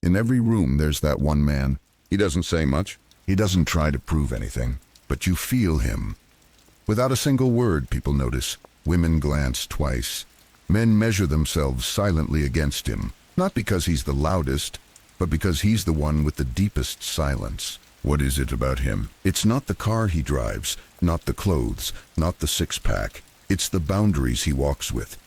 In every room there's that one man. He doesn't say much. He doesn't try to prove anything. But you feel him. Without a single word, people notice. Women glance twice. Men measure themselves silently against him. Not because he's the loudest, but because he's the one with the deepest silence. What is it about him? It's not the car he drives, not the clothes, not the six-pack. It's the boundaries he walks with.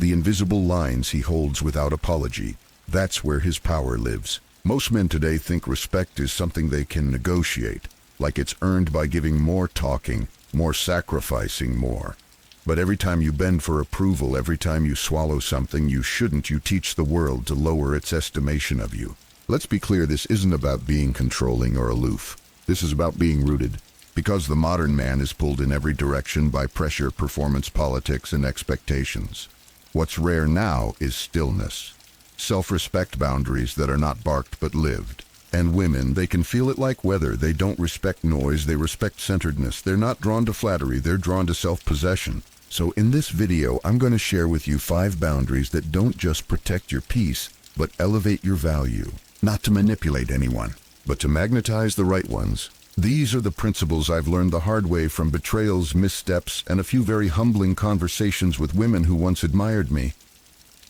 The invisible lines he holds without apology. That's where his power lives. Most men today think respect is something they can negotiate, like it's earned by giving more talking, more sacrificing more. But every time you bend for approval, every time you swallow something you shouldn't, you teach the world to lower its estimation of you. Let's be clear, this isn't about being controlling or aloof. This is about being rooted. Because the modern man is pulled in every direction by pressure, performance, politics, and expectations. What's rare now is stillness. Self-respect, boundaries that are not barked but lived. And women, they can feel it like weather. They don't respect noise, they respect centeredness. They're not drawn to flattery, they're drawn to self-possession. So in this video, I'm going to share with you 5 boundaries that don't just protect your peace, but elevate your value. Not to manipulate anyone, but to magnetize the right ones. These are the principles I've learned the hard way from betrayals, missteps, and a few very humbling conversations with women who once admired me,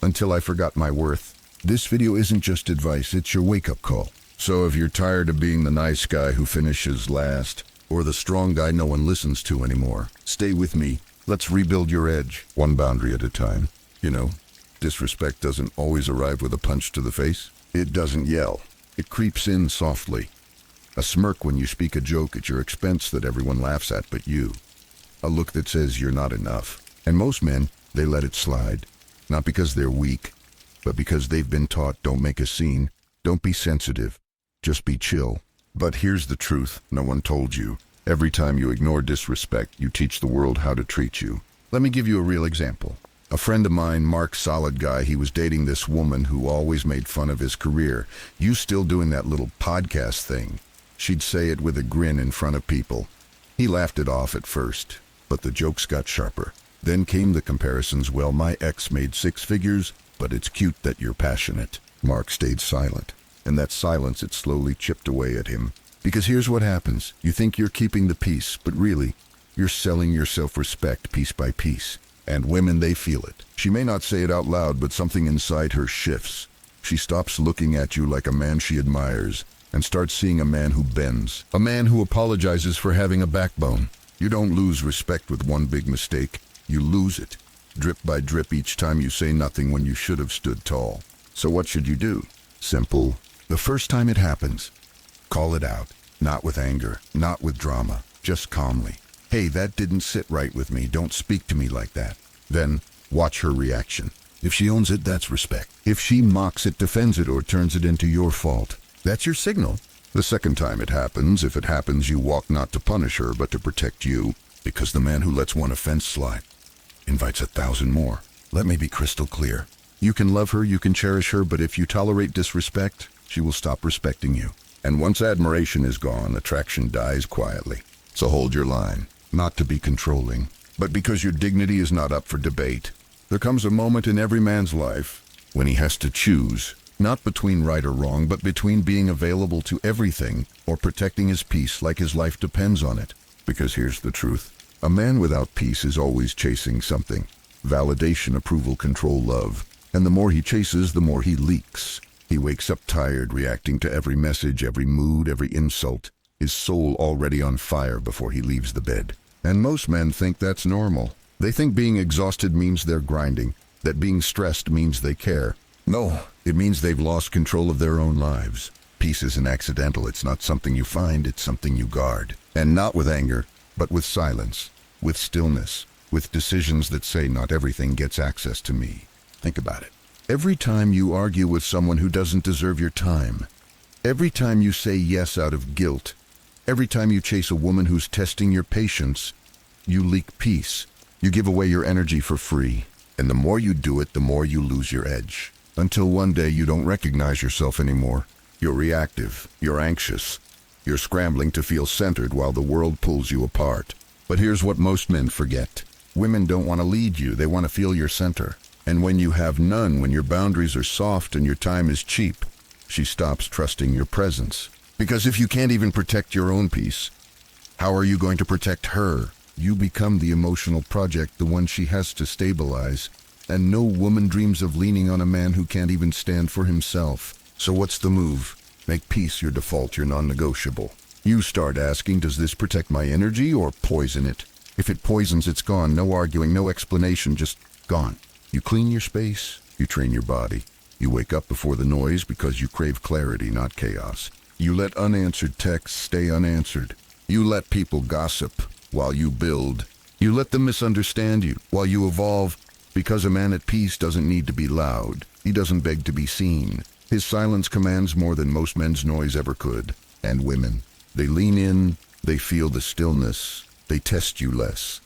until I forgot my worth. This video isn't just advice, it's your wake-up call. So if you're tired of being the nice guy who finishes last, or the strong guy no one listens to anymore, stay with me. Let's rebuild your edge, one boundary at a time. You know, disrespect doesn't always arrive with a punch to the face. It doesn't yell. It creeps in softly. A smirk when you speak a joke at your expense that everyone laughs at but you. A look that says you're not enough. And most men, they let it slide. Not because they're weak, but because they've been taught, don't make a scene, don't be sensitive, just be chill. But here's the truth, no one told you. Every time you ignore disrespect, you teach the world how to treat you. Let me give you a real example. A friend of mine, Mark, solid guy, he was dating this woman who always made fun of his career. You still doing that little podcast thing? She'd say it with a grin in front of people. He laughed it off at first, but the jokes got sharper. Then came the comparisons. Well, my ex made 6 figures, but it's cute that you're passionate. Mark stayed silent, and that silence, it slowly chipped away at him. Because here's what happens. You think you're keeping the peace, but really, you're selling your self-respect piece by piece. And women, they feel it. She may not say it out loud, but something inside her shifts. She stops looking at you like a man she admires, and starts seeing a man who bends. A man who apologizes for having a backbone. You don't lose respect with one big mistake. You lose it, drip by drip, each time you say nothing when you should have stood tall. So what should you do? Simple. The first time it happens, call it out. Not with anger, not with drama, just calmly. Hey, that didn't sit right with me. Don't speak to me like that. Then watch her reaction. If she owns it, that's respect. If she mocks it, defends it, or turns it into your fault, that's your signal. The second time it happens, if it happens, you walk not to punish her, but to protect you. Because the man who lets one offense slide invites 1,000 more. Let me be crystal clear. You can love her, you can cherish her, but if you tolerate disrespect, she will stop respecting you. And once admiration is gone, attraction dies quietly. So hold your line, not to be controlling, but because your dignity is not up for debate. There comes a moment in every man's life when he has to choose, not between right or wrong, but between being available to everything or protecting his peace like his life depends on it. Because here's the truth. A man without peace is always chasing something. Validation, approval, control, love. And the more he chases, the more he leaks. He wakes up tired, reacting to every message, every mood, every insult. His soul already on fire before he leaves the bed. And most men think that's normal. They think being exhausted means they're grinding, that being stressed means they care. No, it means they've lost control of their own lives. Peace isn't accidental, it's not something you find, it's something you guard. And not with anger, but with silence, with stillness, with decisions that say not everything gets access to me. Think about it. Every time you argue with someone who doesn't deserve your time, every time you say yes out of guilt, every time you chase a woman who's testing your patience, you leak peace. You give away your energy for free. And the more you do it, the more you lose your edge. Until one day you don't recognize yourself anymore. You're reactive, you're anxious, you're scrambling to feel centered while the world pulls you apart. But here's what most men forget. Women don't want to lead you, they want to feel your center. And when you have none, when your boundaries are soft and your time is cheap, She stops trusting your presence. Because if you can't even protect your own peace, how are you going to protect her? You become the emotional project, the one she has to stabilize. And no woman dreams of leaning on a man who can't even stand for himself. So what's the move? Make peace your default, your non-negotiable. You start asking, does this protect my energy or poison it? If it poisons, it's gone. No arguing, no explanation, just gone. You clean your space, you train your body. You wake up before the noise because you crave clarity, not chaos. You let unanswered texts stay unanswered. You let people gossip while you build. You let them misunderstand you while you evolve. Because a man at peace doesn't need to be loud. He doesn't beg to be seen. His silence commands more than most men's noise ever could. And women, they lean in, they feel the stillness, they test you less.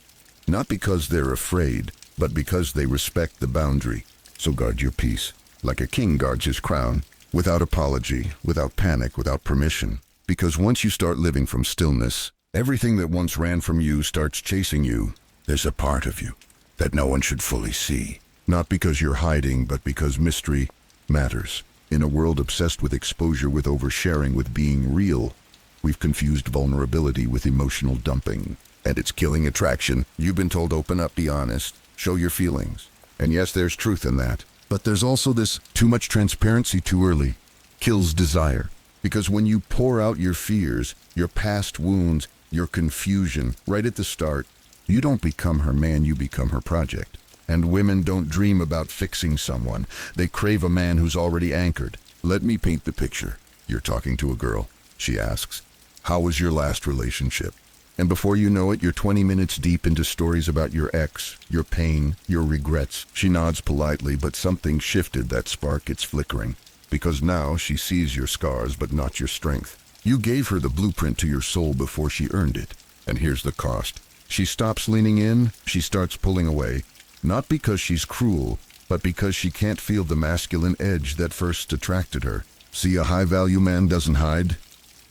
Not because they're afraid, but because they respect the boundary. So guard your peace, like a king guards his crown, without apology, without panic, without permission. Because once you start living from stillness, everything that once ran from you starts chasing you. There's a part of you that no one should fully see. Not because you're hiding, but because mystery matters. In a world obsessed with exposure, with oversharing, with being real, we've confused vulnerability with emotional dumping. And it's killing attraction. You've been told open up, be honest, show your feelings. And yes, there's truth in that. But there's also this too much transparency too early kills desire. Because when you pour out your fears, your past wounds, your confusion, right at the start, you don't become her man, you become her project. And women don't dream about fixing someone. They crave a man who's already anchored. Let me paint the picture. You're talking to a girl. She asks, how was your last relationship? And before you know it, you're 20 minutes deep into stories about your ex, your pain, your regrets. She nods politely, but something shifted that spark. It's flickering. Because now she sees your scars, but not your strength. You gave her the blueprint to your soul before she earned it. And here's the cost. She stops leaning in, she starts pulling away. Not because she's cruel, but because she can't feel the masculine edge that first attracted her. See, a high-value man doesn't hide,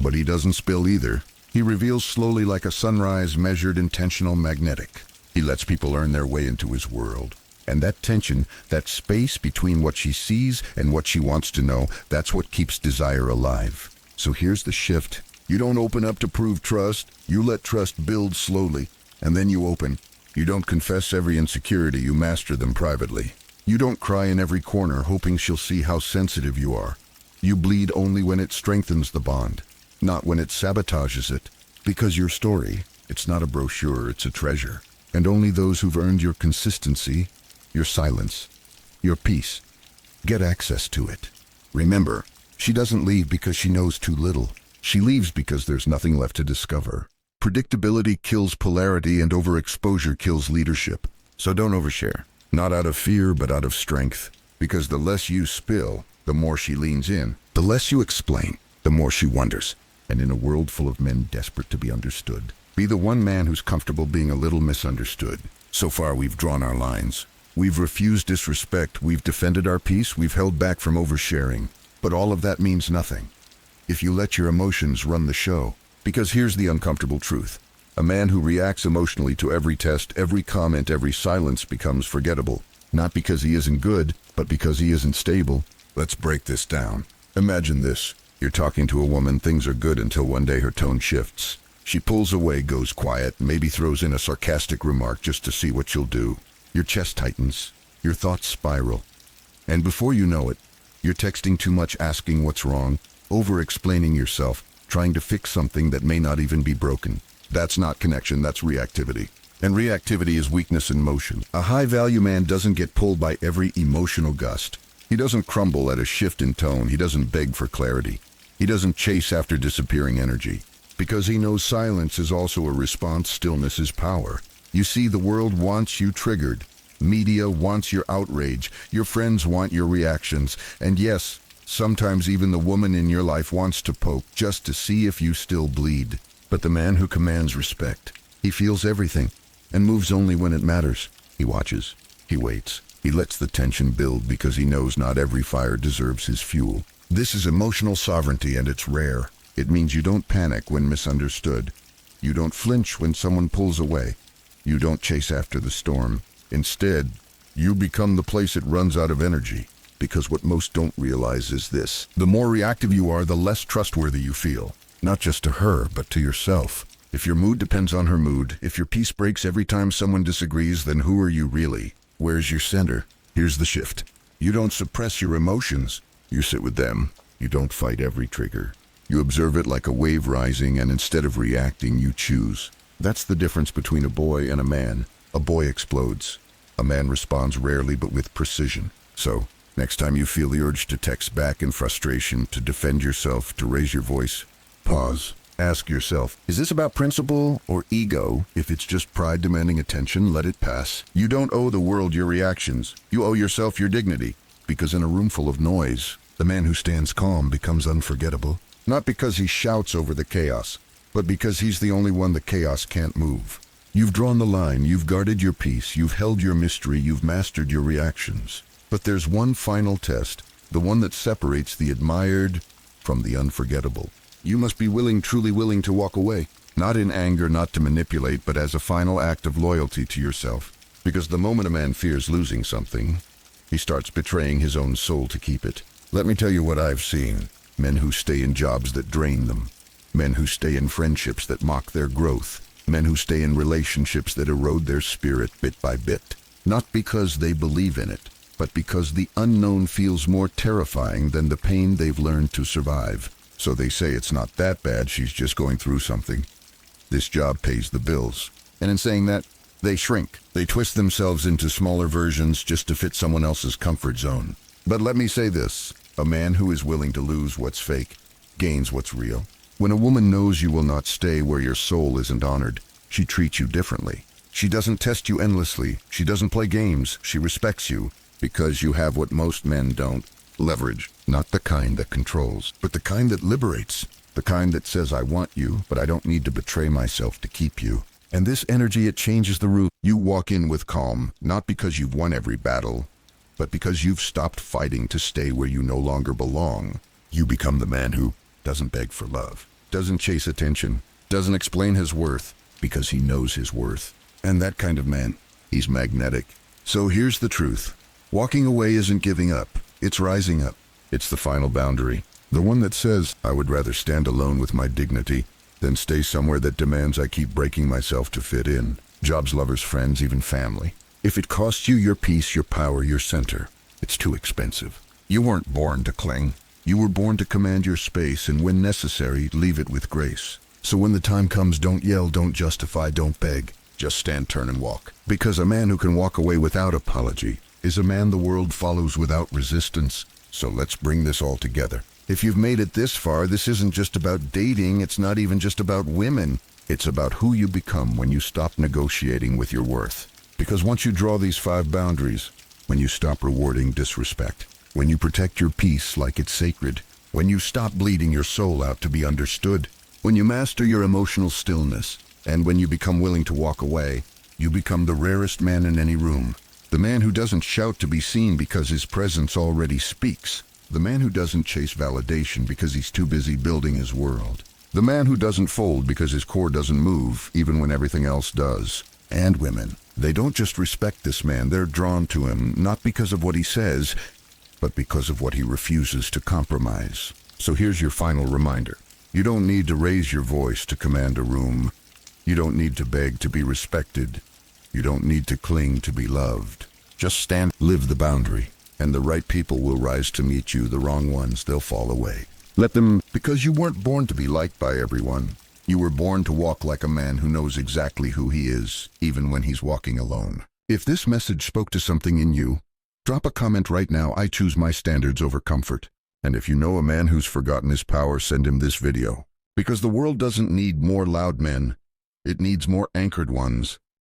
but he doesn't spill either. He reveals slowly like a sunrise, measured, intentional, magnetic. He lets people earn their way into his world. And that tension, that space between what she sees and what she wants to know, that's what keeps desire alive. So here's the shift. You don't open up to prove trust. You let trust build slowly, and then you open. You don't confess every insecurity, you master them privately. You don't cry in every corner hoping she'll see how sensitive you are. You bleed only when it strengthens the bond, not when it sabotages it. Because your story, it's not a brochure, it's a treasure. And only those who've earned your consistency, your silence, your peace, get access to it. Remember, she doesn't leave because she knows too little. She leaves because there's nothing left to discover. Predictability kills polarity and overexposure kills leadership. So don't overshare. Not out of fear, but out of strength. Because the less you spill, the more she leans in. The less you explain, the more she wonders. And in a world full of men desperate to be understood, be the one man who's comfortable being a little misunderstood. So far, we've drawn our lines. We've refused disrespect. We've defended our peace. We've held back from oversharing. But all of that means nothing if you let your emotions run the show. Because here's the uncomfortable truth. A man who reacts emotionally to every test, every comment, every silence becomes forgettable. Not because he isn't good, but because he isn't stable. Let's break this down. Imagine this. You're talking to a woman, things are good until one day her tone shifts. She pulls away, goes quiet, maybe throws in a sarcastic remark just to see what she'll do. Your chest tightens, your thoughts spiral. And before you know it, you're texting too much, asking what's wrong, over-explaining yourself, trying to fix something that may not even be broken. That's not connection, that's reactivity. And reactivity is weakness in motion. A high-value man doesn't get pulled by every emotional gust. He doesn't crumble at a shift in tone. He doesn't beg for clarity. He doesn't chase after disappearing energy. Because he knows silence is also a response, stillness is power. You see, the world wants you triggered. Media wants your outrage. Your friends want your reactions. And yes, sometimes even the woman in your life wants to poke just to see if you still bleed. But the man who commands respect, he feels everything and moves only when it matters. He watches, he waits, he lets the tension build because he knows not every fire deserves his fuel. This is emotional sovereignty, and it's rare. It means you don't panic when misunderstood. You don't flinch when someone pulls away. You don't chase after the storm. Instead, you become the place it runs out of energy. Because what most don't realize is this: the more reactive you are, the less trustworthy you feel. Not just to her, but to yourself. If your mood depends on her mood, if your peace breaks every time someone disagrees, then who are you really? Where's your center? Here's the shift. You don't suppress your emotions. You sit with them. You don't fight every trigger. You observe it like a wave rising, and instead of reacting, you choose. That's the difference between a boy and a man. A boy explodes. A man responds rarely, but with precision. So, next time you feel the urge to text back in frustration, to defend yourself, to raise your voice, pause. Ask yourself, is this about principle or ego? If it's just pride demanding attention, let it pass. You don't owe the world your reactions. You owe yourself your dignity. Because in a room full of noise, the man who stands calm becomes unforgettable. Not because he shouts over the chaos, but because he's the only one the chaos can't move. You've drawn the line, you've guarded your peace, you've held your mystery, you've mastered your reactions. But there's one final test, the one that separates the admired from the unforgettable. You must be truly willing to walk away. Not in anger, not to manipulate, but as a final act of loyalty to yourself. Because the moment a man fears losing something, he starts betraying his own soul to keep it. Let me tell you what I've seen. Men who stay in jobs that drain them. Men who stay in friendships that mock their growth. Men who stay in relationships that erode their spirit bit by bit. Not because they believe in it, but because the unknown feels more terrifying than the pain they've learned to survive. So they say it's not that bad, she's just going through something. This job pays the bills. And in saying that, they shrink. They twist themselves into smaller versions just to fit someone else's comfort zone. But let me say this, a man who is willing to lose what's fake gains what's real. When a woman knows you will not stay where your soul isn't honored, she treats you differently. She doesn't test you endlessly. She doesn't play games. She respects you because you have what most men don't. Leverage. Not the kind that controls, but the kind that liberates. The kind that says, I want you, but I don't need to betray myself to keep you. And this energy, it changes the route. You walk in with calm, not because you've won every battle, but because you've stopped fighting to stay where you no longer belong. You become the man who doesn't beg for love, doesn't chase attention, doesn't explain his worth, because he knows his worth. And that kind of man, he's magnetic. So here's the truth. Walking away isn't giving up. It's rising up. It's the final boundary. The one that says, I would rather stand alone with my dignity than stay somewhere that demands I keep breaking myself to fit in. Jobs, lovers, friends, even family. If it costs you your peace, your power, your center, it's too expensive. You weren't born to cling. You were born to command your space, and when necessary, leave it with grace. So when the time comes, don't yell, don't justify, don't beg. Just stand, turn, and walk. Because a man who can walk away without apology is a man the world follows without resistance. So let's bring this all together. If you've made it this far, this isn't just about dating, it's not even just about women. It's about who you become when you stop negotiating with your worth. Because once you draw these 5 boundaries, when you stop rewarding disrespect, when you protect your peace like it's sacred, when you stop bleeding your soul out to be understood, when you master your emotional stillness, and when you become willing to walk away, you become the rarest man in any room. The man who doesn't shout to be seen because his presence already speaks. The man who doesn't chase validation because he's too busy building his world. The man who doesn't fold because his core doesn't move, even when everything else does. And women, they don't just respect this man, they're drawn to him, not because of what he says, but because of what he refuses to compromise. So here's your final reminder. You don't need to raise your voice to command a room. You don't need to beg to be respected. You don't need to cling to be loved. Just stand, live the boundary, and the right people will rise to meet you. The wrong ones, they'll fall away. Let them, because you weren't born to be liked by everyone. You were born to walk like a man who knows exactly who he is, even when he's walking alone. If this message spoke to something in you, drop a comment right now. I choose my standards over comfort. And if you know a man who's forgotten his power, send him this video. Because the world doesn't need more loud men. It needs more anchored ones.